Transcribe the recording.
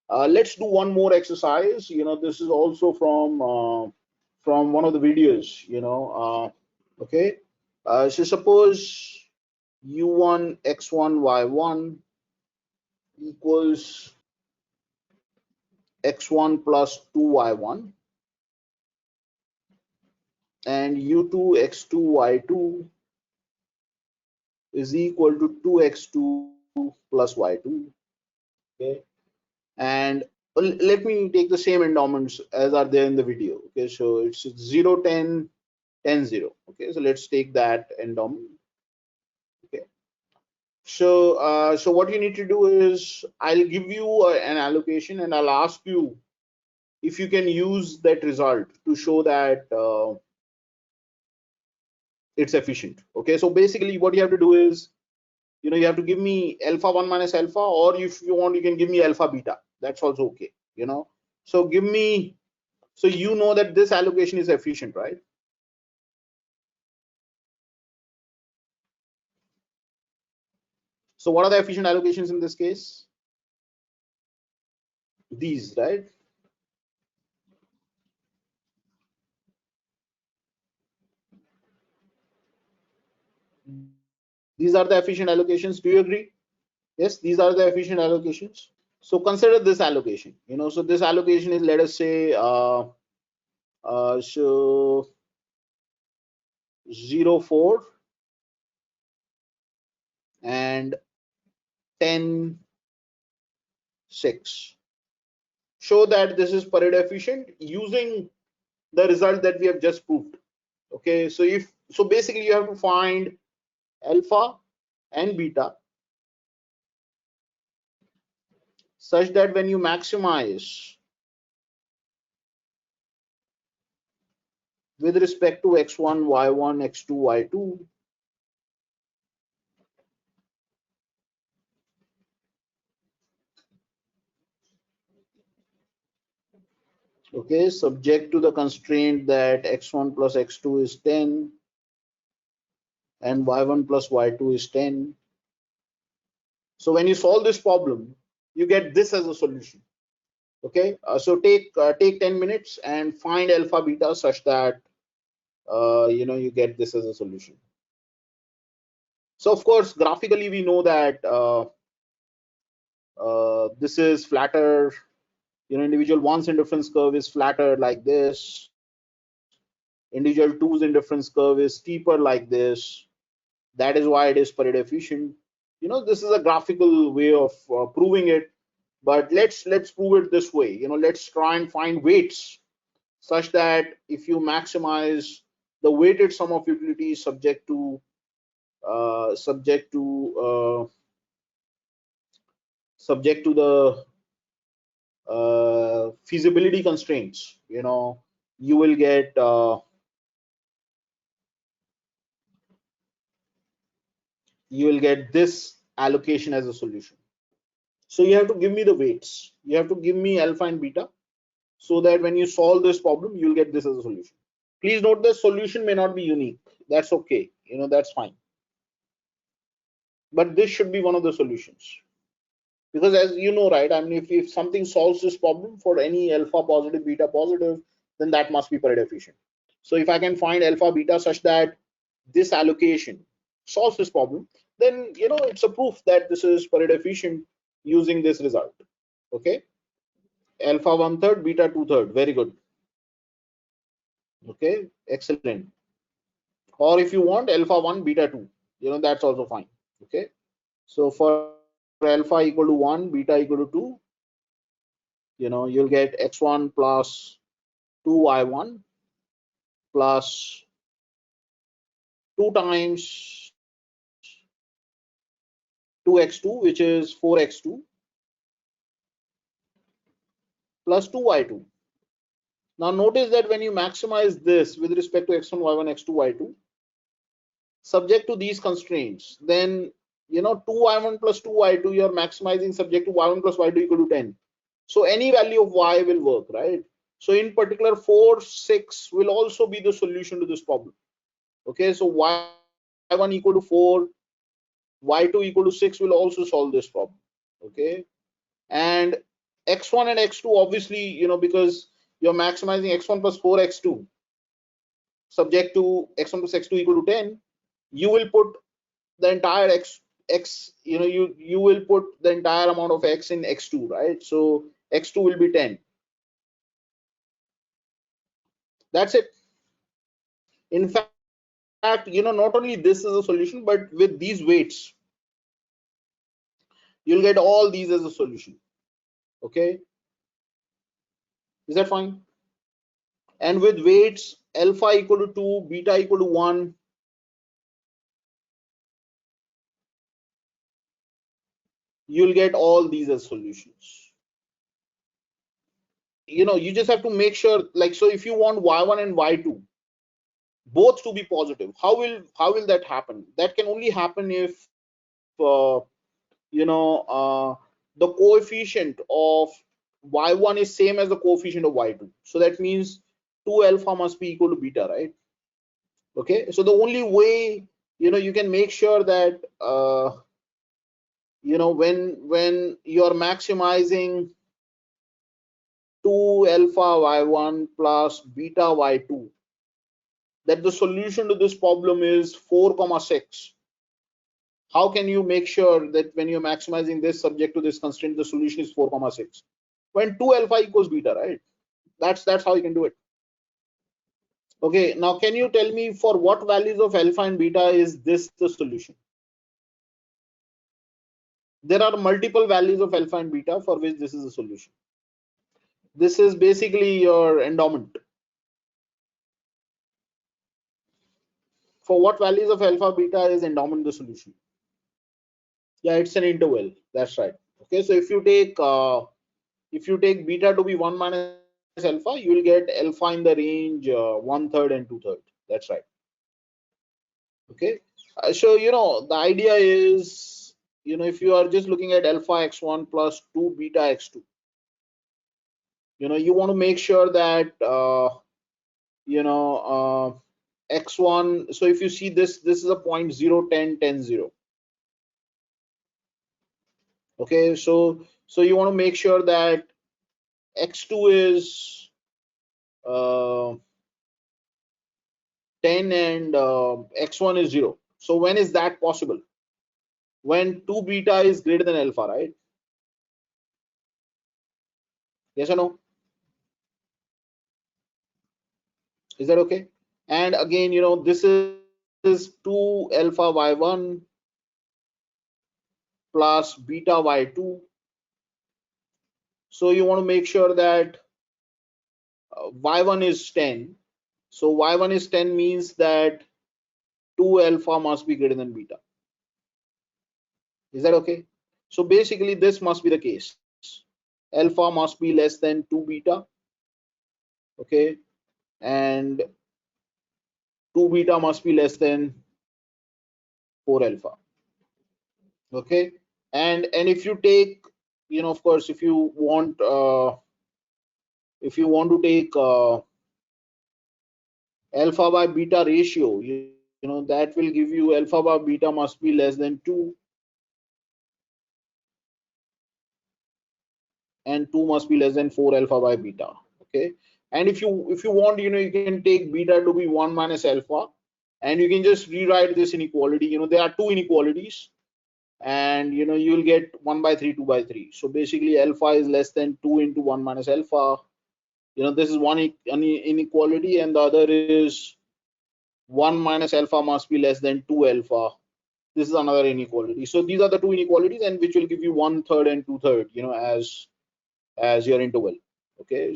Let's do one more exercise. This is also from one of the videos. Okay. So suppose u1 x1 y1 equals x1 plus 2y1 and u2 x2 y2 is equal to 2x2 plus y2. Okay, and let me take the same endowments as are there in the video. Okay, so it's 0 10 10 0. Okay, so let's take that endowment. Okay, so what you need to do is I'll give you an allocation and I'll ask you if you can use that result to show that it's efficient. Okay, so basically what you have to do is you have to give me alpha 1 minus alpha, or if you want you can give me alpha beta, that's also okay. So give me, so that this allocation is efficient, right? So what are the efficient allocations in this case? These, right? These are the efficient allocations. Do you agree? Yes, these are the efficient allocations. So consider this allocation. So this allocation is, let us say, so 0 4 and 10 6. Show that this is Pareto efficient using the result that we have just proved. Okay, so basically you have to find alpha and beta such that when you maximize with respect to x1 y1 x2 y2, okay, subject to the constraint that x1 plus x2 is 10 and y1 plus y2 is 10. So when you solve this problem, you get this as a solution. Okay, so take 10 minutes and find alpha beta such that you get this as a solution. So of course graphically we know that this is flatter. Individual one's indifference curve is flatter like this. Individual two's indifference curve is steeper like this. That is why it is Pareto efficient. This is a graphical way of proving it, but let's prove it this way. Let's try and find weights such that if you maximize the weighted sum of utilities subject to the feasibility constraints, you will get this allocation as a solution. So you have to give me the weights. You have to give me alpha and beta so that when you solve this problem, you'll get this as a solution. Please note the solution may not be unique. That's okay. That's fine. But this should be one of the solutions. Because as you know, right, I mean, if something solves this problem for any alpha positive, beta positive, then that must be Pareto efficient. So if I can find alpha beta such that this allocation solves this problem, then it's a proof that this is Pareto efficient using this result. Okay, alpha 1/3, beta 2/3. Very good. Okay, excellent. Or if you want alpha 1, beta 2, that's also fine. Okay, so for alpha equal to 1, beta equal to 2, you'll get x1 plus 2y1 plus 2 times 2x2, which is 4x2 plus 2y2. Now notice that when you maximize this with respect to x1 y1 x2 y2 subject to these constraints, then 2y1 plus 2y2 you're maximizing subject to y1 plus y2 equal to 10. So any value of y will work, right? So in particular 4 6 will also be the solution to this problem. Okay, so y1 equal to 4, y2 equal to 6 will also solve this problem. Okay, and x1 and x2, obviously, because you're maximizing x1 plus 4x2 subject to x1 plus x2 equal to 10, you will put the entire x, you will put the entire amount of x in x2, right? So x2 will be 10. That's it. In fact, not only this is a solution, but with these weights, you'll get all these as a solution. Okay, is that fine? And with weights alpha equal to 2, beta equal to 1, you'll get all these as solutions. You just have to make sure, like, so if you want y1 and y2 both to be positive, how will that happen? That can only happen if uh, the coefficient of y1 is same as the coefficient of y2. So that means 2 alpha must be equal to beta, right? Okay, so the only way you can make sure that when you're maximizing 2 alpha y1 plus beta y2, that the solution to this problem is 4,6. How can you make sure that when you're maximizing this subject to this constraint, the solution is 4,6? When 2 alpha equals beta, right? That's how you can do it. Okay, now can you tell me for what values of alpha and beta is this the solution? There are multiple values of alpha and beta for which this is a solution. This is basically your endowment. For what values of alpha beta is endowment the solution? Yeah, it's an interval. That's right. Okay, so if you take beta to be 1 minus alpha, you will get alpha in the range 1/3 and 2/3. That's right. Okay, so the idea is, if you are just looking at alpha x1 plus 2 beta x2, you want to make sure that x1. So if you see this is a point 0 10 10 0. Okay, so you want to make sure that x2 is 10 and x1 is 0. So when is that possible? When 2 beta is greater than alpha, right? Yes or no? Is that okay? And again, this is 2 alpha y1 plus beta y2. So you want to make sure that y1 is 10. So y1 is 10 means that 2 alpha must be greater than beta. Is that okay? So basically this must be the case. Alpha must be less than 2 beta. Okay, and 2 beta must be less than 4 alpha. Okay, and if you take, of course, if you want to take alpha by beta ratio, that will give you alpha by beta must be less than 2 and 2 must be less than 4 alpha by beta. Okay, and if you want, you can take beta to be 1 minus alpha, and you can just rewrite this inequality. There are two inequalities, and you'll get 1 by 3 2 by 3. So basically alpha is less than 2 into 1 minus alpha. This is one inequality, and the other is 1 minus alpha must be less than 2 alpha. This is another inequality. So these are the two inequalities, and which will give you 1/3 and 2/3, as your interval. Okay.